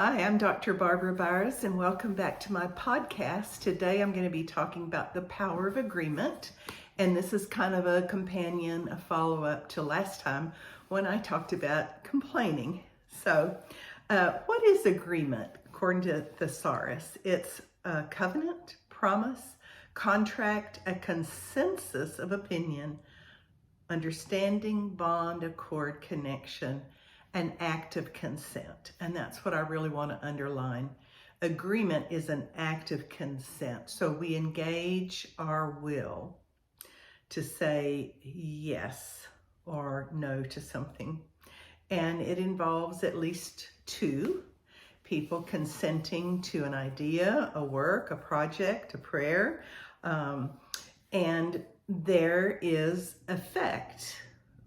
Hi, I'm Dr. Barbara Byers, and welcome back to my podcast. Today I'm going to be talking about the power of agreement, and this is kind of a companion, a follow-up to last time when I talked about complaining. What is agreement? According to Thesaurus, it's a covenant, promise, contract, a consensus of opinion, understanding, bond, accord, connection, an act of consent. And that's what I really want to underline. Agreement is an act of consent. So we engage our will to say yes or no to something. And it involves at least two people consenting to an idea, a work, a project, a prayer. And there is effect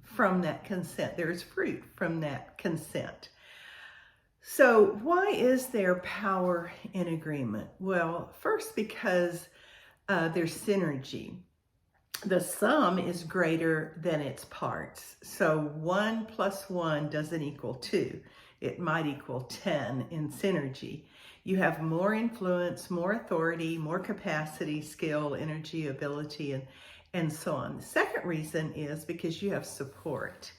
from that consent. There is fruit from that consent. So why is there power in agreement? Well, first, because there's synergy. The sum is greater than its parts. So 1 plus 1 doesn't equal 2. It might equal 10 in synergy. You have more influence, more authority, more capacity, skill, energy, ability, and so on. The second reason is because you have support.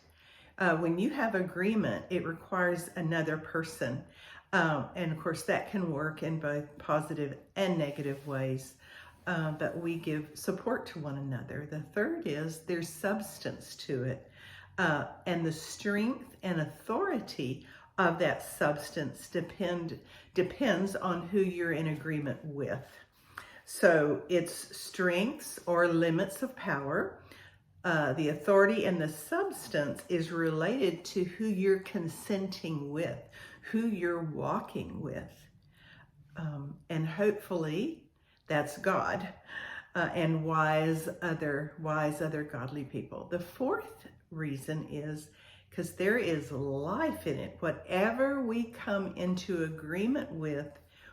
When you have agreement, it requires another person. And of course, that can work in both positive and negative ways. But we give support to one another. The third is there's substance to it. And the strength and authority of that substance depends on who you're in agreement with. So it's strengths or limits of power. The authority and the substance is related to who you're consenting with, who you're walking with. And hopefully that's God and wise other godly people. The fourth reason is because there is life in it. Whatever we come into agreement with,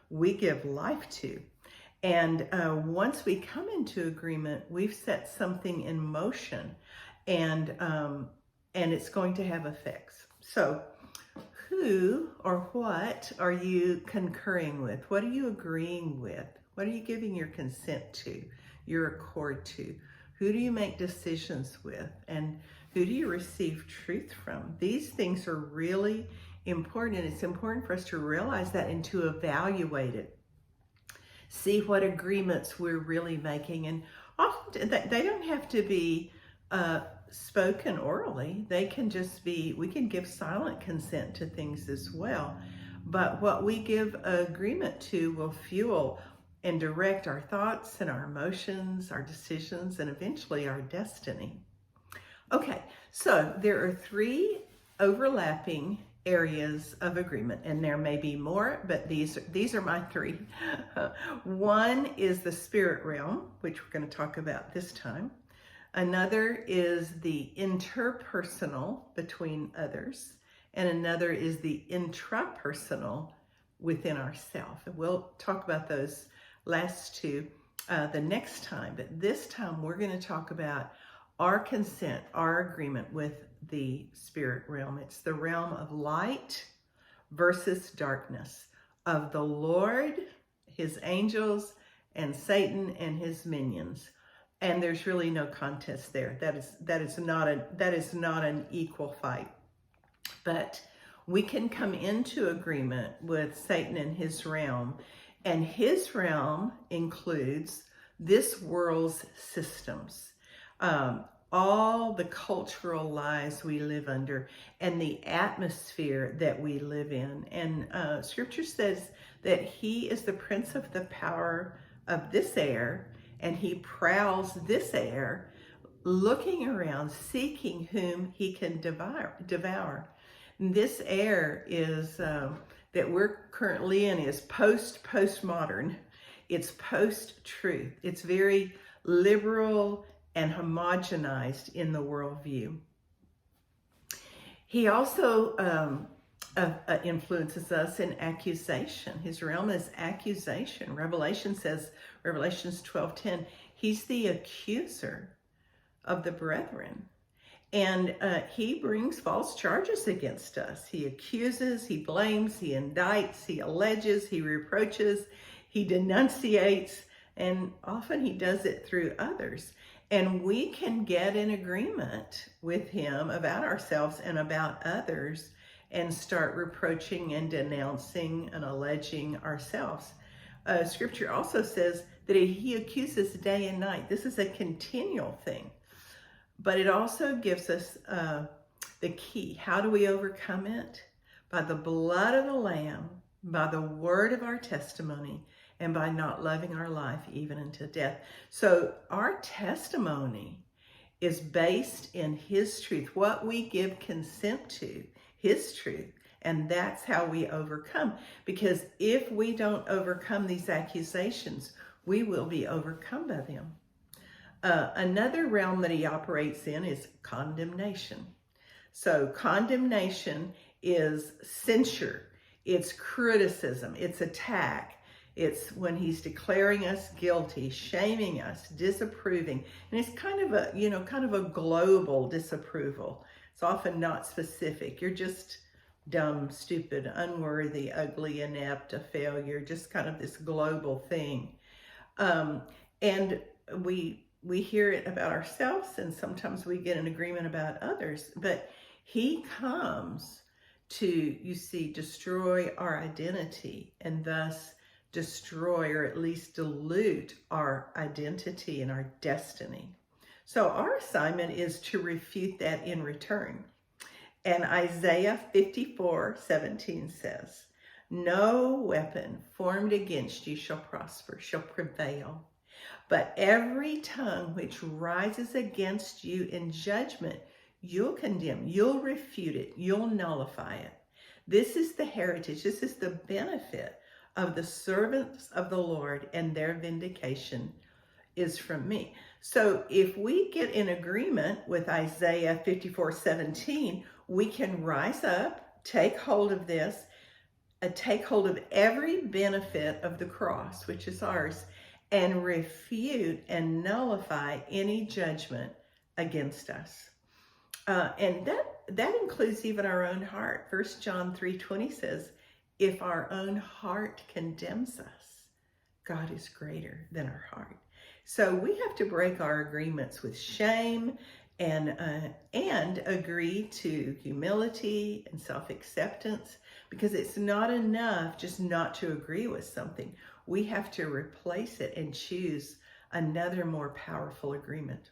we give life to. And once we come into agreement, we've set something in motion, and it's going to have effects. So who or what are you concurring with? What are you agreeing with? What are you giving your consent to, your accord to? Who do you make decisions with? And who do you receive truth from? These things are really important, and it's important for us to realize that and to evaluate it. See what agreements we're really making. And often they don't have to be spoken orally. They can just be, we can give silent consent to things as well. But what we give agreement to will fuel and direct our thoughts and our emotions, our decisions, and eventually our destiny. Okay, so there are three overlapping areas of agreement, and there may be more, but these are my three. One is the spirit realm, which we're going to talk about this time. Another is the interpersonal between others, and another is the intrapersonal within ourselves. And we'll talk about those last two the next time, but this time we're going to talk about our consent, our agreement with the spirit realm. It's the realm of light versus darkness, of the Lord, his angels, and Satan and his minions. And there's really no contest there. That is not an equal fight. But we can come into agreement with Satan and his realm, and his realm includes this world's systems. All the cultural lies we live under and the atmosphere that we live in. And scripture says that he is the prince of the power of this air, and he prowls this air, looking around, seeking whom he can devour. And this air is that we're currently in is postmodern. It's post-truth. It's very liberal and homogenized in the worldview. He also influences us in accusation. His realm is accusation. Revelation says, Revelations 12:10, he's the accuser of the brethren. And he brings false charges against us. He accuses, he blames, he indicts, he alleges, he reproaches, he denunciates, and often he does it through others. And we can get in agreement with him about ourselves and about others and start reproaching and denouncing and alleging ourselves. Scripture also says that he accuses day and night. This is a continual thing. But it also gives us the key. How do we overcome it? By the blood of the Lamb, by the word of our testimony, and by not loving our life even unto death. So our testimony is based in his truth, what we give consent to, his truth. And that's how we overcome. Because if we don't overcome these accusations, we will be overcome by them. Another realm that he operates in is condemnation. So condemnation is censure, it's criticism, it's attack. It's when he's declaring us guilty, shaming us, disapproving. And it's kind of a global disapproval. It's often not specific. You're just dumb, stupid, unworthy, ugly, inept, a failure, just kind of this global thing. And we hear it about ourselves, and sometimes we get an agreement about others, but he comes to, you see, destroy our identity and thus destroy or at least dilute our identity and our destiny. So our assignment is to refute that in return. And Isaiah 54:17 says, "No weapon formed against you shall prosper, shall prevail. But every tongue which rises against you in judgment, you'll condemn, you'll refute it, you'll nullify it. This is the heritage, this is the benefit of the servants of the Lord, and their vindication is from me." So if we get in agreement with Isaiah 54:17, we can rise up, take hold of this, take hold of every benefit of the cross, which is ours, and refute and nullify any judgment against us. And that includes even our own heart. 1 John 3:20 says, "If our own heart condemns us, God is greater than our heart." So we have to break our agreements with shame and agree to humility and self-acceptance, because it's not enough just not to agree with something. We have to replace it and choose another more powerful agreement.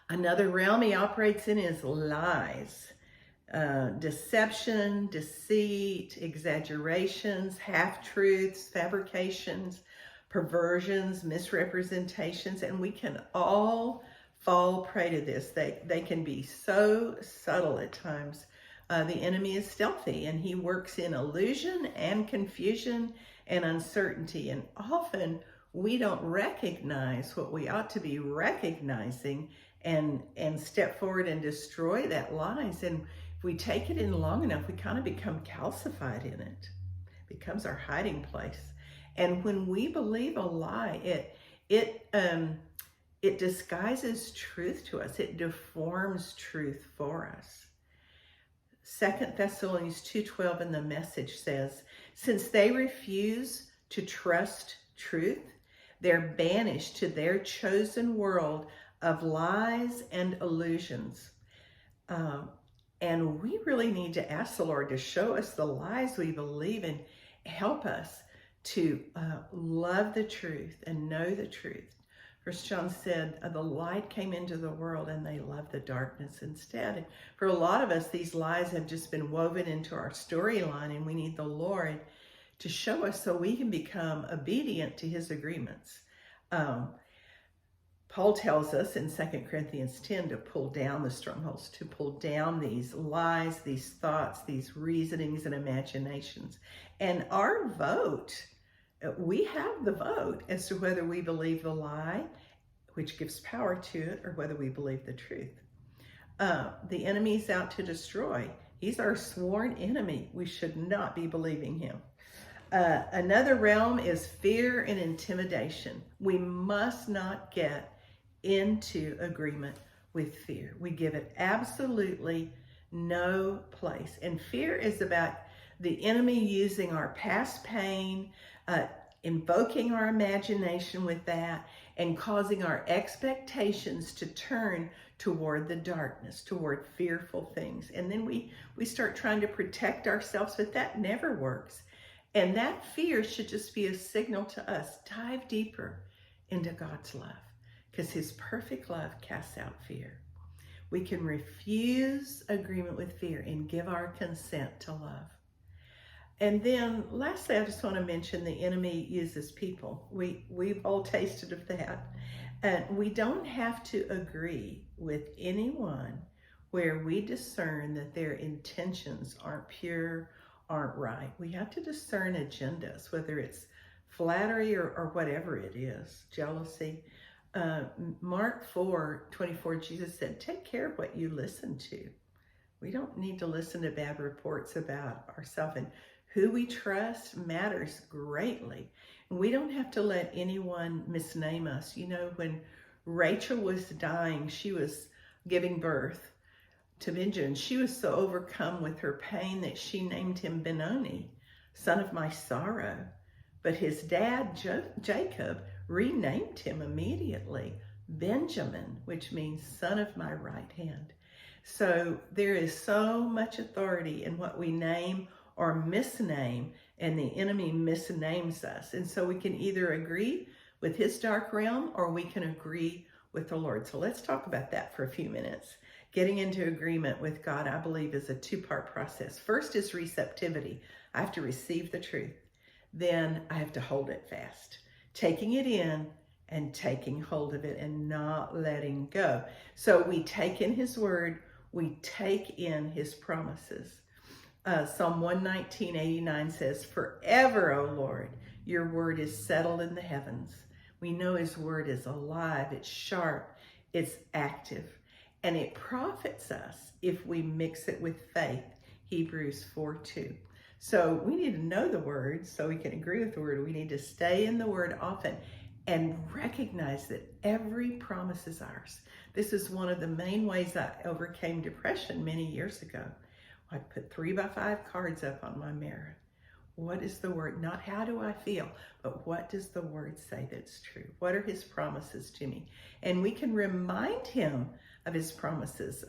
Another realm he operates in is lies. Deception, deceit, exaggerations, half-truths, fabrications, perversions, misrepresentations, and we can all fall prey to this. They can be so subtle at times. The enemy is stealthy, and he works in illusion and confusion and uncertainty, and often we don't recognize what we ought to be recognizing and step forward and destroy that lies. And if we take it in long enough, we kind of become calcified in it. It becomes our hiding place. And when we believe a lie, it disguises truth to us. It deforms truth for us. 2 Thessalonians 2:12 in the Message says, "Since they refuse to trust truth, they're banished to their chosen world of lies and illusions." And we really need to ask the Lord to show us the lies we believe and help us to love the truth and know the truth. 1 John said, "The light came into the world and they loved the darkness instead." And for a lot of us, these lies have just been woven into our storyline, and we need the Lord to show us so we can become obedient to his agreements. Paul tells us in 2 Corinthians 10 to pull down the strongholds, to pull down these lies, these thoughts, these reasonings and imaginations. And our vote, we have the vote as to whether we believe the lie, which gives power to it, or whether we believe the truth. The enemy's out to destroy. He's our sworn enemy. We should not be believing him. Another realm is fear and intimidation. We must not get into agreement with fear. We give it absolutely no place. And fear is about the enemy using our past pain, invoking our imagination with that, and causing our expectations to turn toward the darkness, toward fearful things. And then we start trying to protect ourselves, but that never works. And that fear should just be a signal to us, dive deeper into God's love, because his perfect love casts out fear. We can refuse agreement with fear and give our consent to love. And then lastly, I just want to mention the enemy uses people. We've all tasted of that. And we don't have to agree with anyone where we discern that their intentions aren't pure, aren't right. We have to discern agendas, whether it's flattery or whatever it is, jealousy. Mark 4:24, Jesus said, take care of what you listen to. We don't need to listen to bad reports about ourselves, and who we trust matters greatly. And we don't have to let anyone misname us. You know, when Rachel was dying, she was giving birth to Benjamin. She was so overcome with her pain that she named him Benoni, son of my sorrow. But his dad, Jacob, renamed him immediately Benjamin, which means son of my right hand. So there is so much authority in what we name or misname, and the enemy misnames us. And so we can either agree with his dark realm or we can agree with the Lord. So let's talk about that for a few minutes. Getting into agreement with God, I believe, is a two-part process. First is receptivity. I have to receive the truth. Then I have to hold it fast, taking it in and taking hold of it and not letting go. So we take in his word, we take in his promises. Psalm 119:89 says, forever, O Lord, your word is settled in the heavens. We know his word is alive, it's sharp, it's active, and it profits us if we mix it with faith. Hebrews 4:2. So we need to know the word so we can agree with the word. We need to stay in the word often and recognize that every promise is ours. This is one of the main ways I overcame depression many years ago. I put 3x5 cards up on my mirror. What is the word? Not how do I feel, but what does the word say that's true? What are his promises to me? And we can remind him of his promises.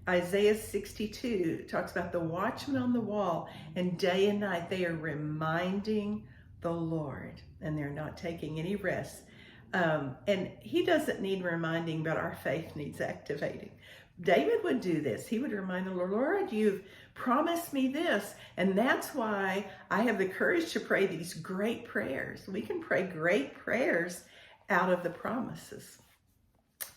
Isaiah 62 talks about the watchman on the wall, and day and night they are reminding the Lord, and they're not taking any rest. And he doesn't need reminding, but our faith needs activating. David would do this. He would remind the Lord, you've promised me this. And that's why I have the courage to pray these great prayers. We can pray great prayers out of the promises.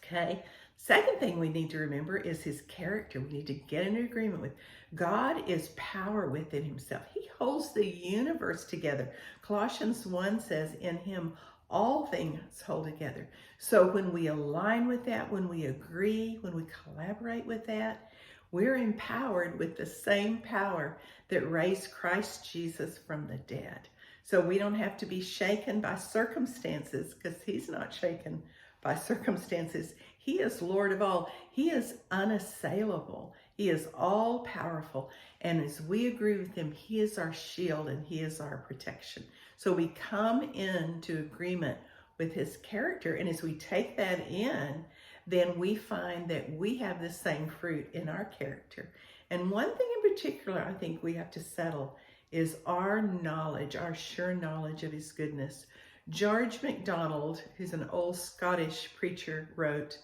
Okay. Second thing we need to remember is his character. We need to get into agreement with God. Is power within himself. He holds the universe together. Colossians 1 says, in him all things hold together. So when we align with that, when we agree, when we collaborate with that, we're empowered with the same power that raised Christ Jesus from the dead. So we don't have to be shaken by circumstances, because he's not shaken by circumstances. He is Lord of all. He is unassailable. He is all powerful. And as we agree with him, he is our shield and he is our protection. So we come into agreement with his character. And as we take that in, then we find that we have the same fruit in our character. And one thing in particular I think we have to settle is our knowledge, our sure knowledge of his goodness. George MacDonald, who's an old Scottish preacher, wrote,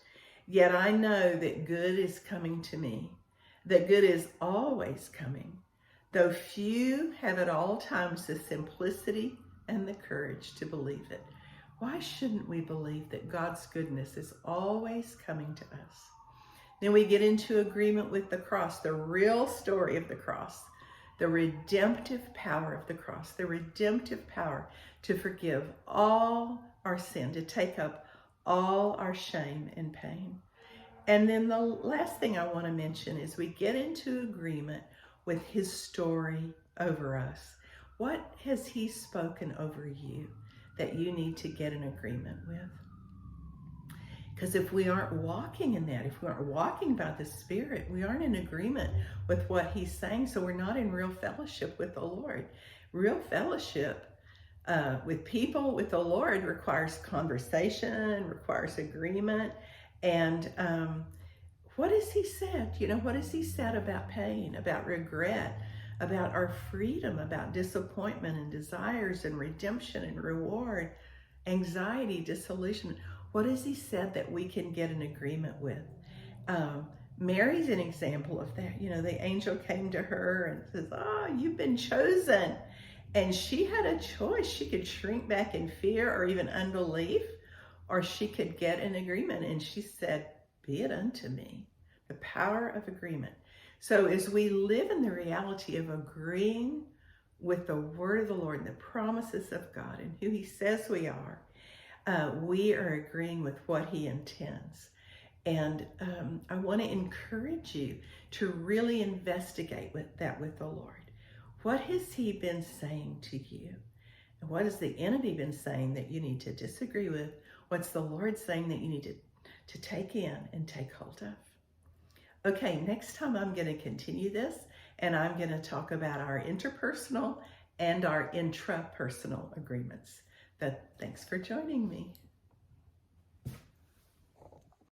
yet I know that good is coming to me, that good is always coming, though few have at all times the simplicity and the courage to believe it. Why shouldn't we believe that God's goodness is always coming to us? Then we get into agreement with the cross, the real story of the cross, the redemptive power of the cross, the redemptive power to forgive all our sin, to take up all our shame and pain. And then the last thing I want to mention is we get into agreement with his story over us. What has he spoken over you that you need to get in agreement with? Because if we aren't walking in that, if we aren't walking by the Spirit, we aren't in agreement with what He's saying. So we're not in real fellowship with the Lord. Real fellowship with people, with the Lord, requires conversation, requires agreement. And what has He said? What has He said about pain, about regret, about our freedom, about disappointment and desires and redemption and reward, anxiety, disillusionment? What has He said that we can get an agreement with? Mary's an example of that. The angel came to her and says, "Oh, you've been chosen." And she had a choice. She could shrink back in fear or even unbelief, or she could get an agreement. And she said, "Be it unto me." The power of agreement. So as we live in the reality of agreeing with the word of the Lord and the promises of God and who He says we are agreeing with what He intends. And I want to encourage you to really investigate with the Lord. What has He been saying to you? And what has the enemy been saying that you need to disagree with? What's the Lord saying that you need to take in and take hold of? Okay, next time I'm going to continue this, and I'm going to talk about our interpersonal and our intrapersonal agreements. Thanks for joining me.